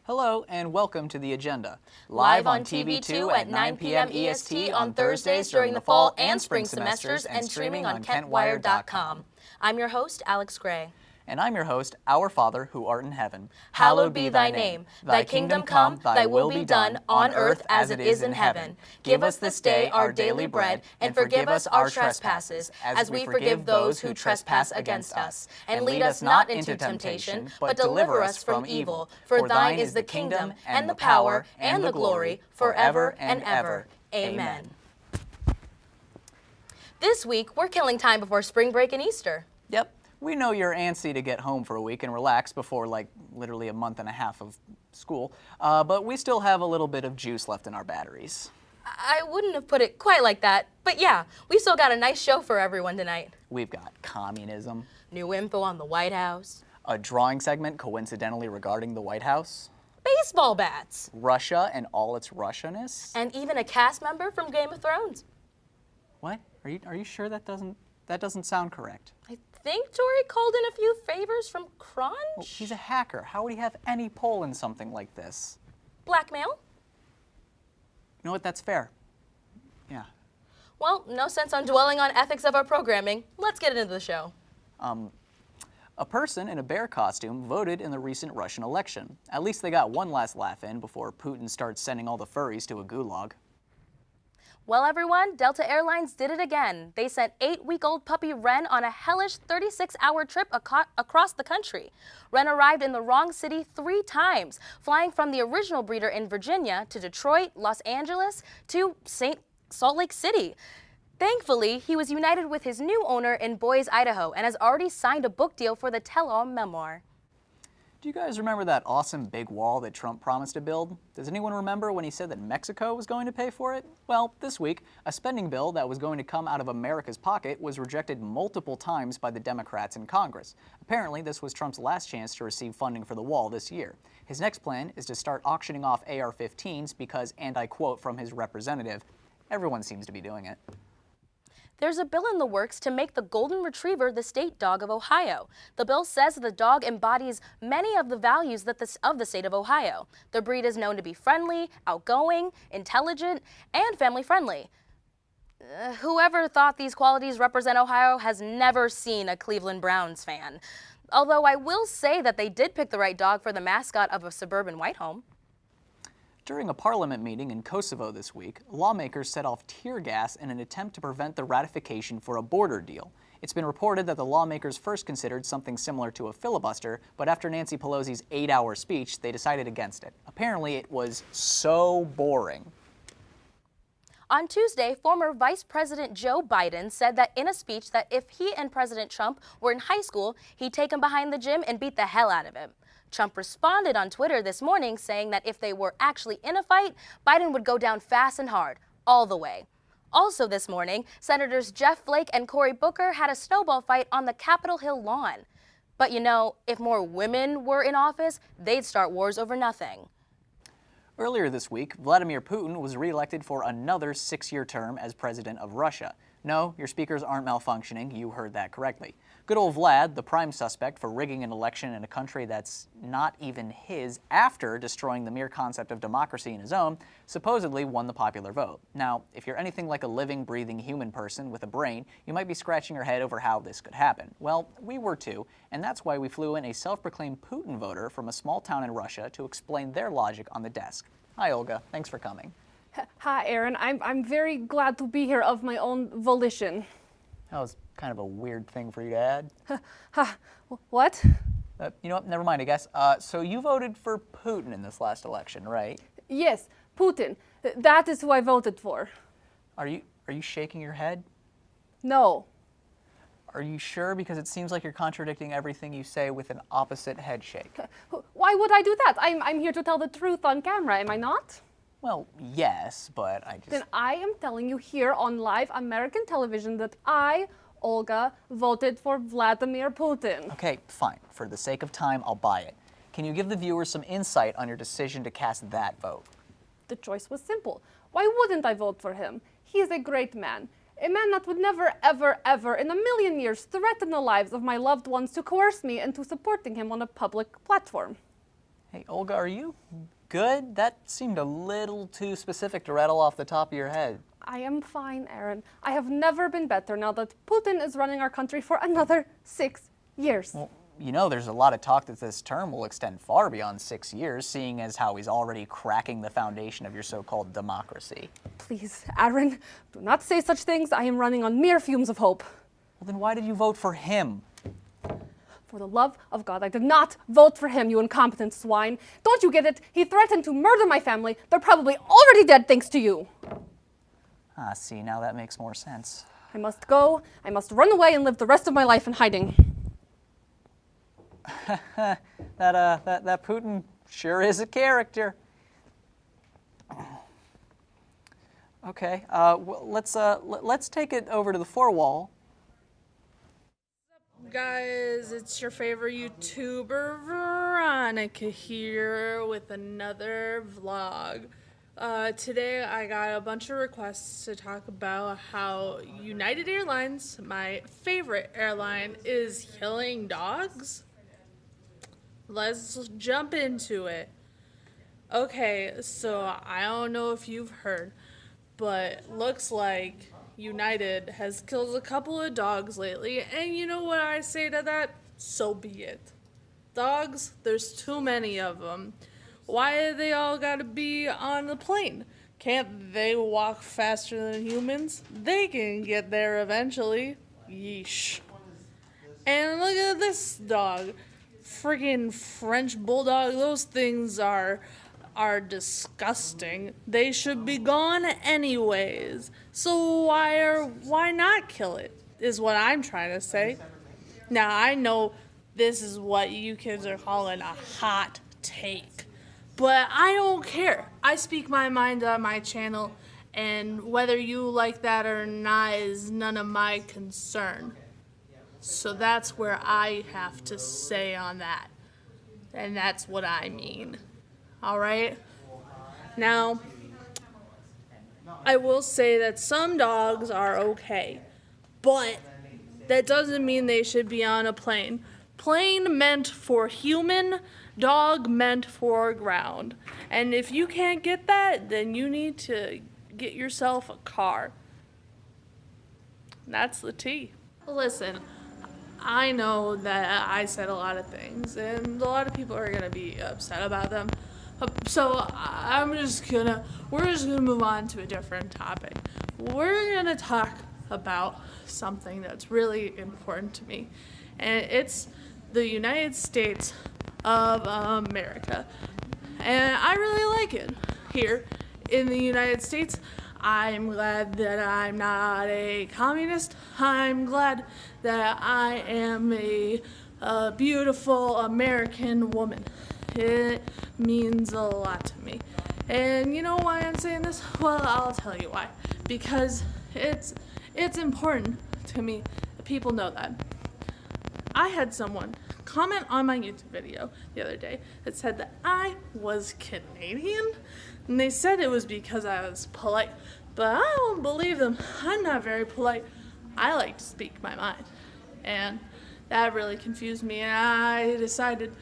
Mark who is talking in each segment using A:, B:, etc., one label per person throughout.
A: Hello and welcome to The Agenda.
B: Live on TV2 at 9 p.m. EST on Thursdays during the fall and spring semesters and streaming on KentWire.com. I'm your host, Alex Gray.
A: And I'm your host, Our Father, who art in heaven.
B: Hallowed be thy name. Thy kingdom come, thy will be done, on earth as it is in heaven. Give us this day our daily bread, and forgive us our trespasses, as we forgive those who trespass against us. And lead us not into temptation, but deliver us from evil. For thine is the kingdom, and the power, and the glory, forever and ever. Amen. This week, we're killing time before spring break and Easter.
A: Yep. We know you're antsy to get home for a week and relax before literally a month and a half of school, but we still have a little bit of juice left in our batteries.
B: I wouldn't have put it quite like that, but yeah, we still got a nice show for everyone tonight.
A: We've got communism,
B: new info on the White House,
A: a drawing segment coincidentally regarding the White House,
B: baseball bats,
A: Russia and all its Russianness,
B: and even a cast member from Game of Thrones.
A: What? Are you sure that doesn't sound correct?
B: I think Tori called in a few favors from Crunch?
A: Well, he's a hacker. How would he have any pull in something like this?
B: Blackmail?
A: You know what? That's fair. Yeah.
B: Well, no sense on dwelling on ethics of our programming. Let's get into the show.
A: A person in a bear costume voted in the recent Russian election. At least they got one last laugh in before Putin starts sending all the furries to a gulag.
B: Well, everyone, Delta Airlines did it again. They sent 8-week-old puppy Ren on a hellish 36-hour trip across the country. Ren arrived in the wrong city 3 times, flying from the original breeder in Virginia to Detroit, Los Angeles, to Salt Lake City. Thankfully, he was united with his new owner in Boise, Idaho, and has already signed a book deal for the tell-all memoir.
A: Do you guys remember that awesome big wall that Trump promised to build? Does anyone remember when he said that Mexico was going to pay for it? Well, this week, a spending bill that was going to come out of America's pocket was rejected multiple times by the Democrats in Congress. Apparently, this was Trump's last chance to receive funding for the wall this year. His next plan is to start auctioning off AR-15s because, and I quote from his representative, everyone seems to be doing it.
B: There's a bill in the works to make the Golden Retriever the state dog of Ohio. The bill says the dog embodies many of the values of the state of Ohio. The breed is known to be friendly, outgoing, intelligent, and family-friendly. Whoever thought these qualities represent Ohio has never seen a Cleveland Browns fan. Although I will say that they did pick the right dog for the mascot of a suburban white home.
A: During a parliament meeting in Kosovo this week, lawmakers set off tear gas in an attempt to prevent the ratification for a border deal. It's been reported that the lawmakers first considered something similar to a filibuster, but after Nancy Pelosi's 8-hour speech, they decided against it. Apparently, it was so boring.
B: On Tuesday, former Vice President Joe Biden said that in a speech that if he and President Trump were in high school, he'd take him behind the gym and beat the hell out of him. Trump responded on Twitter this morning saying that if they were actually in a fight, Biden would go down fast and hard, all the way. Also this morning, Senators Jeff Flake and Cory Booker had a snowball fight on the Capitol Hill lawn. But you know, if more women were in office, they'd start wars over nothing.
A: Earlier this week, Vladimir Putin was reelected for another 6-year term as president of Russia. No, your speakers aren't malfunctioning. You heard that correctly. Good old Vlad, the prime suspect for rigging an election in a country that's not even his after destroying the mere concept of democracy in his own, supposedly won the popular vote. Now, if you're anything like a living, breathing human person with a brain, you might be scratching your head over how this could happen. Well, we were too, and that's why we flew in a self-proclaimed Putin voter from a small town in Russia to explain their logic on the desk. Hi, Olga. Thanks for coming.
C: Hi, Aaron. I'm very glad to be here of my own volition.
A: That was kind of a weird thing for you to add.
C: What?
A: You know what? Never mind, I guess. So you voted for Putin in this last election, right?
C: Yes, Putin. That is who I voted for.
A: Are you shaking your head?
C: No.
A: Are you sure? Because it seems like you're contradicting everything you say with an opposite head shake.
C: Why would I do that? I'm here to tell the truth on camera, am I not?
A: Well, yes, but I just...
C: Then I am telling you here on live American television that I, Olga, voted for Vladimir Putin.
A: Okay, fine. For the sake of time, I'll buy it. Can you give the viewers some insight on your decision to cast that vote?
C: The choice was simple. Why wouldn't I vote for him? He is a great man. A man that would never, ever, ever in a million years threaten the lives of my loved ones to coerce me into supporting him on a public platform.
A: Hey, Olga, are you good? That seemed a little too specific to rattle off the top of your head.
C: I am fine, Aaron. I have never been better now that Putin is running our country for another 6 years.
A: Well, you know, there's a lot of talk that this term will extend far beyond 6 years, seeing as how he's already cracking the foundation of your so-called democracy.
C: Please, Aaron, do not say such things. I am running on mere fumes of hope.
A: Well, then why did you vote for him?
C: For the love of God, I did not vote for him, you incompetent swine. Don't you get it? He threatened to murder my family. They're probably already dead thanks to you.
A: Ah, see, now that makes more sense.
C: I must go. I must run away and live the rest of my life in hiding.
A: That Putin sure is a character. Okay, well, let's take it over to the four wall.
D: Guys, it's your favorite YouTuber Veronica here with another vlog. Today I got a bunch of requests to talk about how United Airlines, my favorite airline, is killing dogs. Let's jump into it. Okay, so I don't know if you've heard, but looks like United has killed a couple of dogs lately, and you know what I say to that? So be it. Dogs, there's too many of them. Why do they all gotta be on the plane? Can't they walk faster than humans? They can get there eventually. Yeesh. And look at this dog. Friggin' French bulldog, those things are disgusting. They should be gone anyways. So why not kill it, is what I'm trying to say. Now, I know this is what you kids are calling a hot take, but I don't care. I speak my mind on my channel, and whether you like that or not is none of my concern. So that's where I have to say on that. And that's what I mean. Alright? Now, I will say that some dogs are okay, but that doesn't mean they should be on a plane. Plane meant for human, dog meant for ground. And if you can't get that, then you need to get yourself a car. That's the tea. Listen, I know that I said a lot of things, and a lot of people are going to be upset about them. So we're just gonna move on to a different topic. We're gonna talk about something that's really important to me, and it's the United States of America. And I really like it here in the United States. I'm glad that I'm not a communist. I'm glad that I am a beautiful American woman. It means a lot to me. And you know why I'm saying this? Well, I'll tell you why. Because it's important to me that people know that. I had someone comment on my YouTube video the other day that said that I was Canadian, and they said it was because I was polite. But I don't believe them. I'm not very polite. I like to speak my mind. And that really confused me, and I decided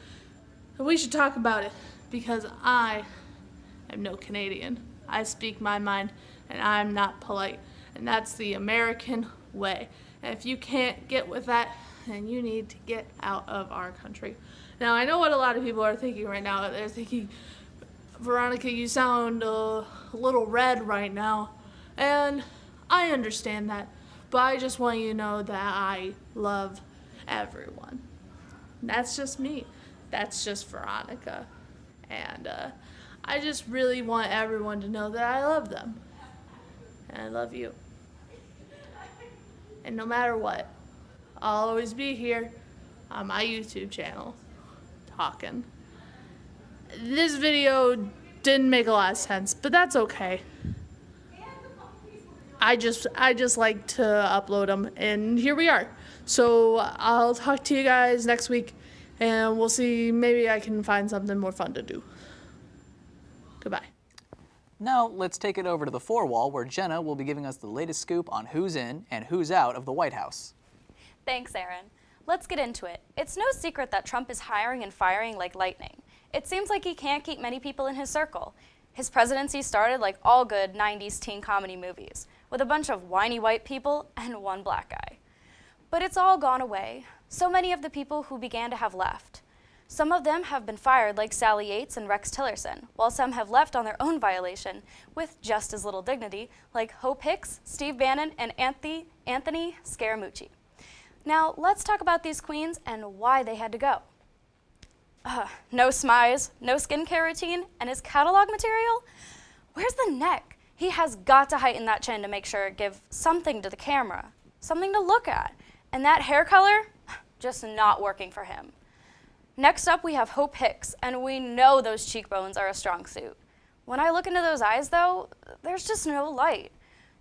D: we should talk about it, because I am no Canadian. I speak my mind, and I'm not polite. And that's the American way. And if you can't get with that, then you need to get out of our country. Now, I know what a lot of people are thinking right now. They're thinking, Veronica, you sound a little red right now. And I understand that. But I just want you to know that I love everyone. That's just me. That's just Veronica. And I just really want everyone to know that I love them. And I love you. And no matter what, I'll always be here on my YouTube channel talking. This video didn't make a lot of sense, but that's okay. I just like to upload them, and here we are. So I'll talk to you guys next week, and we'll see, maybe I can find something more fun to do. Goodbye.
A: Now let's take it over to the four wall, where Jenna will be giving us the latest scoop on who's in and who's out of the White House.
E: Thanks, Aaron. Let's get into it. It's no secret that Trump is hiring and firing like lightning. It seems like he can't keep many people in his circle. His presidency started like all good 90s teen comedy movies, with a bunch of whiny white people and one black guy. But it's all gone away. So many of the people who began to have left. Some of them have been fired like Sally Yates and Rex Tillerson, while some have left on their own violation with just as little dignity, like Hope Hicks, Steve Bannon, and Anthony Scaramucci. Now, let's talk about these queens and why they had to go. No smize, no skincare routine, and his catalog material? Where's the neck? He has got to heighten that chin to make sure it gives something to the camera, something to look at. And that hair color, just not working for him. Next up, we have Hope Hicks, and we know those cheekbones are a strong suit. When I look into those eyes, though, there's just no light.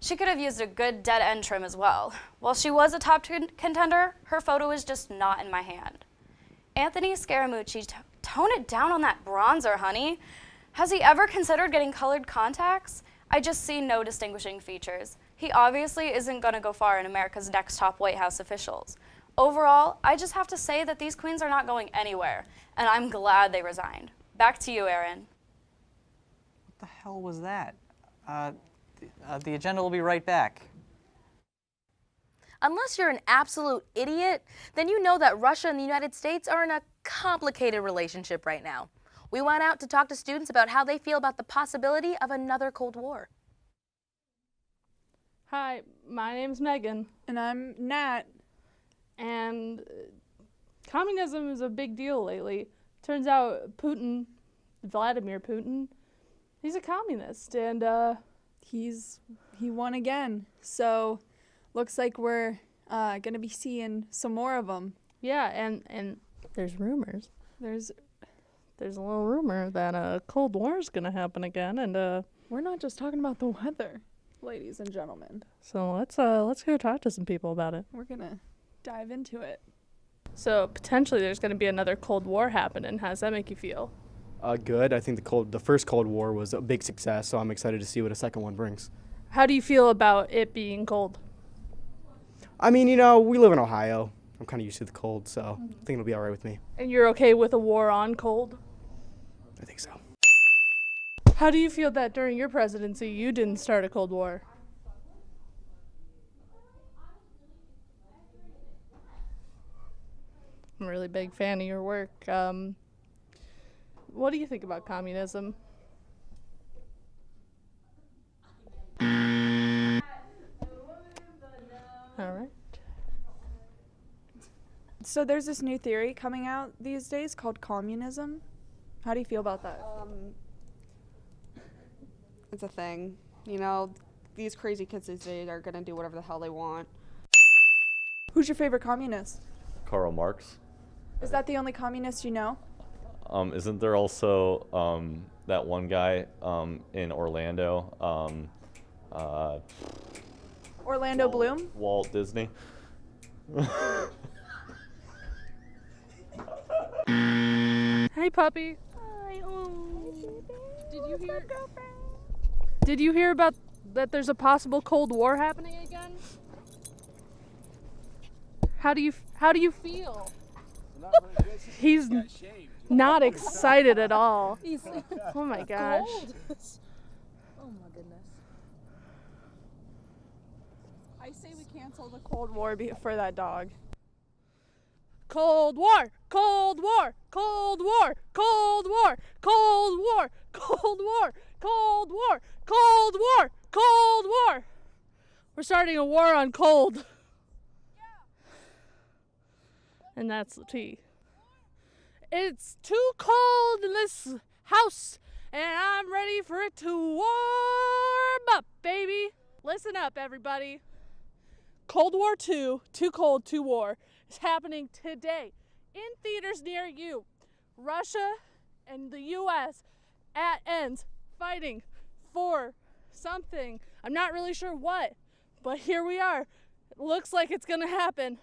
E: She could have used a good dead end trim as well. While she was a top contender, her photo is just not in my hand. Anthony Scaramucci, tone it down on that bronzer, honey. Has he ever considered getting colored contacts? I just see no distinguishing features. He obviously isn't gonna go far in America's Next Top White House officials. Overall, I just have to say that these queens are not going anywhere, and I'm glad they resigned. Back to you, Aaron.
A: What the hell was that? The agenda will be right back.
B: Unless you're an absolute idiot, then you know that Russia and the United States are in a complicated relationship right now. We went out to talk to students about how they feel about the possibility of another Cold War.
F: Hi, my name's Megan,
G: And I'm Nat.
F: and communism is a big deal lately. Turns out Putin, Vladimir Putin, he's a communist, and
G: He won again. So looks like we're gonna be seeing some more of them.
F: yeah, and there's rumors.
G: There's
F: There's a little rumor that a Cold War is gonna happen again, and
G: we're not just talking about the weather, ladies and gentlemen.
F: so let's go talk to some people about it.
G: We're gonna dive into it.
F: So potentially there's gonna be another Cold War happening. How does that make you feel?
H: Good. I think the first Cold War was a big success, so I'm excited to see what a second one brings.
F: How do you feel about it being cold?
H: I mean, we live in Ohio. I'm kind of used to the cold, so I think it'll be all right with me.
F: And you're okay with a war on cold?
H: I think so.
F: How do you feel that during your presidency you didn't start a Cold War? I'm a really big fan of your work. What do you think about communism? All right.
G: So there's this new theory coming out these days called communism. How do you feel about that?
I: It's a thing. These crazy kids these days are gonna do whatever the hell they want.
G: Who's your favorite communist?
J: Karl Marx.
G: Is that the only communist you know?
J: Isn't there also that one guy in Orlando?
G: Orlando Bloom?
J: Walt Disney.
F: Hey, puppy.
B: Hi.
F: Did you hear about that there's a possible Cold War happening again? How do you feel? He's not excited at all. Oh my gosh.
B: Oh my goodness.
G: I say we cancel the Cold War for that dog.
F: Cold War, Cold War, Cold War, Cold War, Cold War, Cold War, Cold War, Cold War, Cold War. We're starting a war on cold. And that's the tea. It's too cold in this house, and I'm ready for it to warm up, baby. Listen up, everybody. Cold War II, Too Cold, Too War, is happening today in theaters near you. Russia and the U.S. at ends fighting for something. I'm not really sure what, but here we are. It looks like it's gonna happen.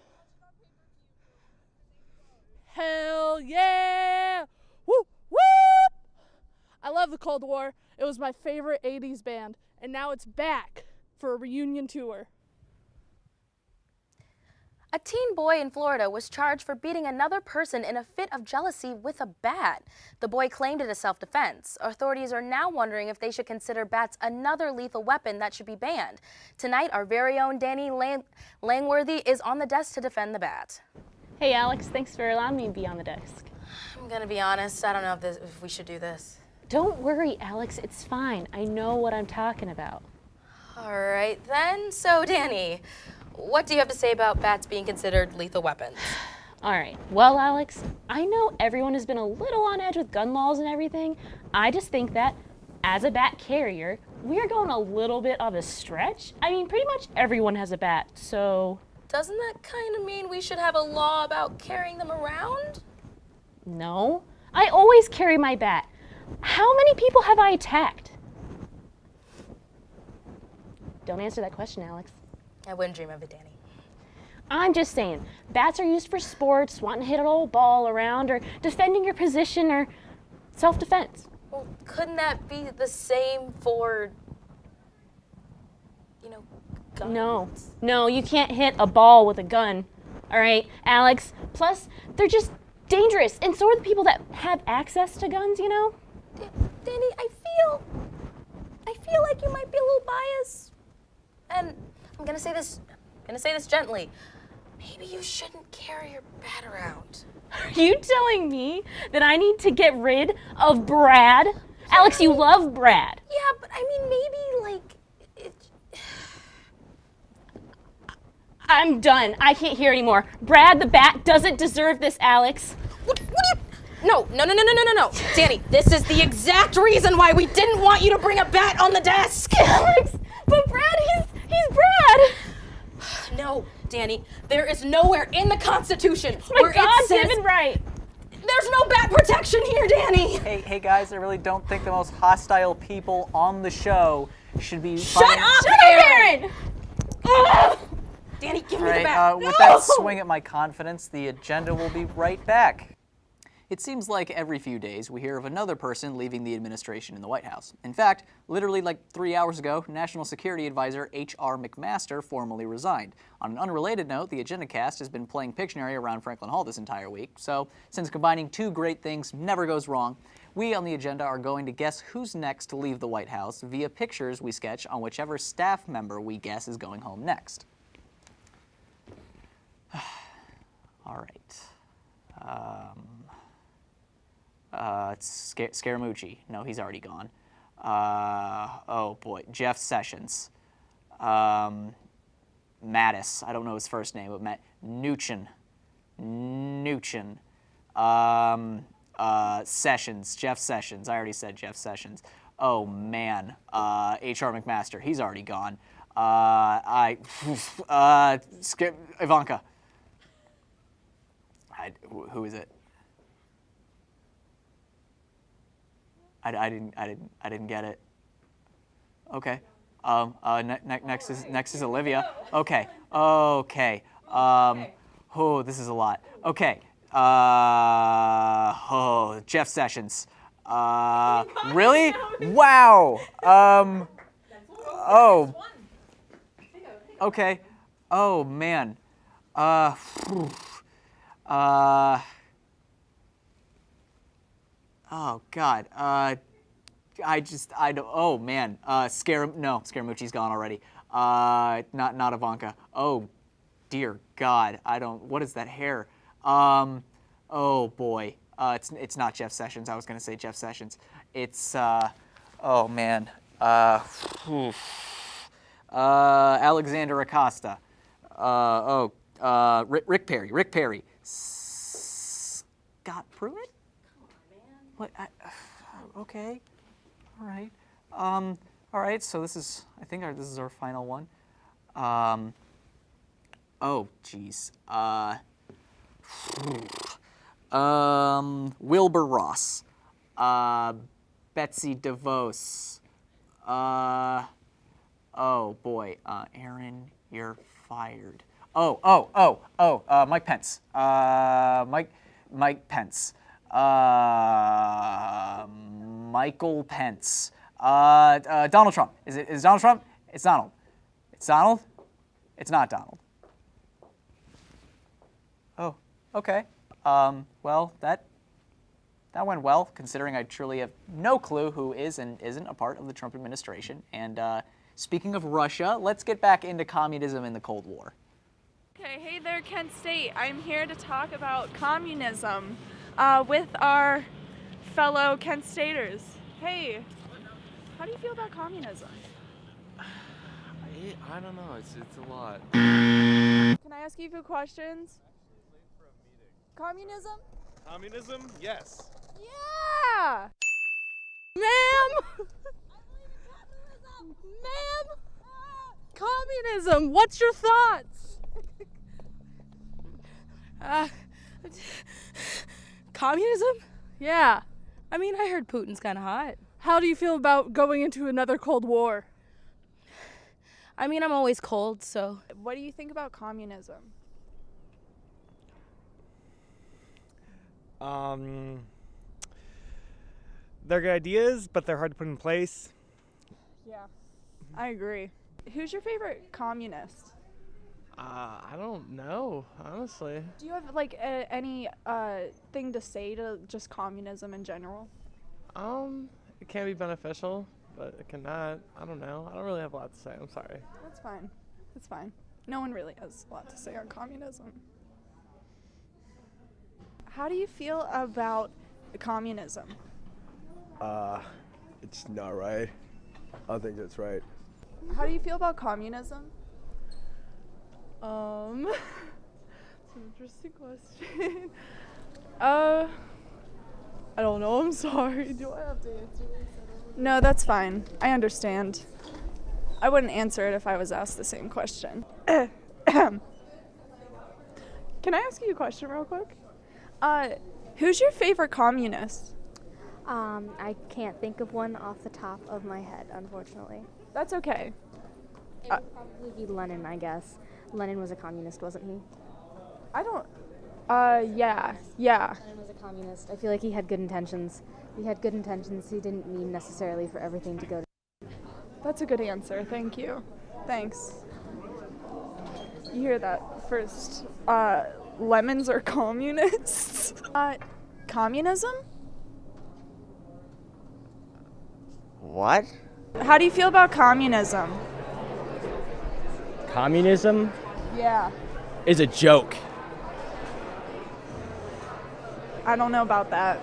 F: Hell yeah! Woo! Woo! I love the Cold War. It was my favorite 80s band, and now it's back for a reunion tour.
B: A teen boy in Florida was charged for beating another person in a fit of jealousy with a bat. The boy claimed it as self-defense. Authorities are now wondering if they should consider bats another lethal weapon that should be banned. Tonight, our very own Danny Langworthy is on the desk to defend the bat.
K: Hey Alex, thanks for allowing me to be on the desk.
B: I'm gonna be honest, I don't know if we should do this.
K: Don't worry, Alex, it's fine. I know what I'm talking about.
B: All right then, so Danny, what do you have to say about bats being considered lethal weapons?
K: All right, well, Alex, I know everyone has been a little on edge with gun laws and everything. I just think that as a bat carrier, we are going a little bit of a stretch. I mean, pretty much everyone has a bat, so...
B: Doesn't that kind of mean we should have a law about carrying them around?
K: No, I always carry my bat. How many people have I attacked? Don't answer that question, Alex.
B: I wouldn't dream of it, Danny.
K: I'm just saying, bats are used for sports, wanting to hit an old ball around, or defending your position, or self-defense.
B: Well, couldn't that be the same for, guns?
K: No, you can't hit a ball with a gun. All right, Alex? Plus, they're just dangerous, and so are the people that have access to guns, you know?
B: Danny, I feel like you might be a little biased. And I'm gonna say this gently. Maybe you shouldn't carry your bat around.
K: Are you telling me that I need to get rid of Brad? Alex, you love Brad.
B: Yeah, but I mean, maybe
K: I'm done. I can't hear anymore. Brad the bat doesn't deserve this, Alex.
B: No. Danny, this is the exact reason why we didn't want you to bring a bat on the desk.
K: Alex, but Brad, he's Brad.
B: No, Danny, there is nowhere in the Constitution
K: where it says right.
B: There's no bat protection here, Danny.
A: Hey guys, I really don't think the most hostile people on the show should be...
B: Shut up,
K: Aaron!
B: Danny, give me
A: All
B: the
A: right,
B: bat.
A: with that swing at my confidence, the agenda will be right back. It seems like every few days we hear of another person leaving the administration in the White House. In fact, literally like 3 hours ago, National Security Advisor H.R. McMaster formally resigned. On an unrelated note, the AgendaCast has been playing Pictionary around Franklin Hall this entire week, so since combining two great things never goes wrong, we on the agenda are going to guess who's next to leave the White House via pictures we sketch on whichever staff member we guess is going home next. All right. It's Scaramucci. No, he's already gone. Oh boy, Jeff Sessions. Mattis. I don't know his first name, but Mnuchin. Sessions. Jeff Sessions. I already said Jeff Sessions. Oh man. H.R. McMaster. He's already gone. Ivanka. Who is it? I didn't get it. Okay. Next is Olivia. Okay. Oh, this is a lot. Okay. Jeff Sessions. Really? Wow. Okay. Oh man. Oh God. Oh man. Scaramucci's gone already. Not Ivanka. Oh dear God. what is that hair? Oh boy. It's not Jeff Sessions. I was gonna say Jeff Sessions. It's, oh man. Alexander Acosta. Rick Perry. Scott Pruitt? What? Okay. All right. All right. So this is our final one. Oh, geez. Wilbur Ross. Betsy DeVos. Oh boy. Aaron, you're fired. Mike Pence. Mike Pence. Michael Pence. Donald Trump. Is Donald Trump? It's Donald. It's Donald? It's not Donald. Okay. Well, that went well, considering I truly have no clue who is and isn't a part of the Trump administration. And speaking of Russia, let's get back into communism in the Cold War.
L: Okay, hey there, Kent State. I'm here to talk about communism with our fellow Kent Staters. Hey, how do you feel about communism?
M: I don't know. It's a lot.
L: Can I ask you a few questions? Communism?
M: Communism? Yes.
L: Yeah!
F: Ma'am! Ma'am! Communism, what's your thoughts?
B: Communism?
F: Yeah.
B: I mean, I heard Putin's kind of hot.
F: How do you feel about going into another Cold War?
B: I mean, I'm always cold, so.
L: What do you think about communism?
H: They're good ideas, but they're hard to put in place.
L: Yeah, I agree. Who's your favorite communist?
M: I don't know, honestly.
L: Do you have like any thing to say to just communism in general?
M: It can be beneficial, but it cannot. I don't know. I don't really have a lot to say. I'm sorry.
L: That's fine. It's fine. No one really has a lot to say on communism. How do you feel about communism?
N: It's not right. I don't think that's right.
L: How do you feel about communism?
F: It's an interesting question. I don't know, I'm sorry. Do I have to answer this?
L: No, that's fine. I understand. I wouldn't answer it if I was asked the same question. Can I ask you a question real quick? Who's your favorite communist?
O: I can't think of one off the top of my head, unfortunately.
L: That's okay.
O: It would probably be Lenin, I guess. Lenin was a communist, wasn't he?
L: I don't. Yeah.
O: Lenin was a communist. I feel like he had good intentions. He had good intentions. He didn't mean necessarily for everything to go to.
L: That's a good answer. Thank you. Thanks. You hear that first. Lemons are communists? Communism?
P: What?
L: How do you feel about communism?
P: Communism
L: Yeah.
P: is a joke.
L: I don't know about that.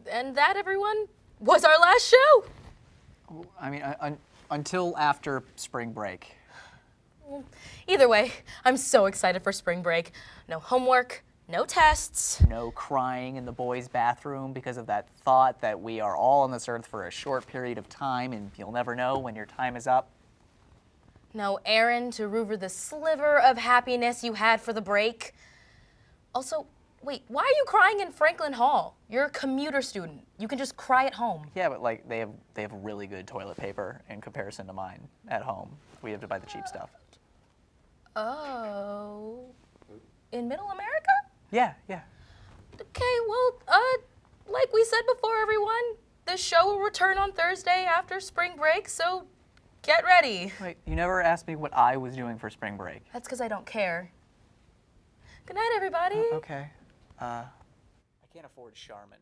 B: And that, everyone, was our last show.
A: I mean, until after spring break.
B: Either way, I'm so excited for spring break. No homework, no tests.
A: No crying in the boys' bathroom because of that thought that we are all on this earth for a short period of time and you'll never know when your time is up.
B: No errand to ruver the sliver of happiness you had for the break. Also, wait, why are you crying in Franklin Hall? You're a commuter student. You can just cry at home.
A: Yeah, but like they have really good toilet paper in comparison to mine at home. We have to buy the cheap stuff.
B: Oh. In Middle America?
A: Yeah.
B: Okay, well, like we said before, everyone, the show will return on Thursday after spring break, so get ready.
A: Wait, you never asked me what I was doing for spring break.
B: That's because I don't care. Good night, everybody.
A: Okay. I can't afford Charmin.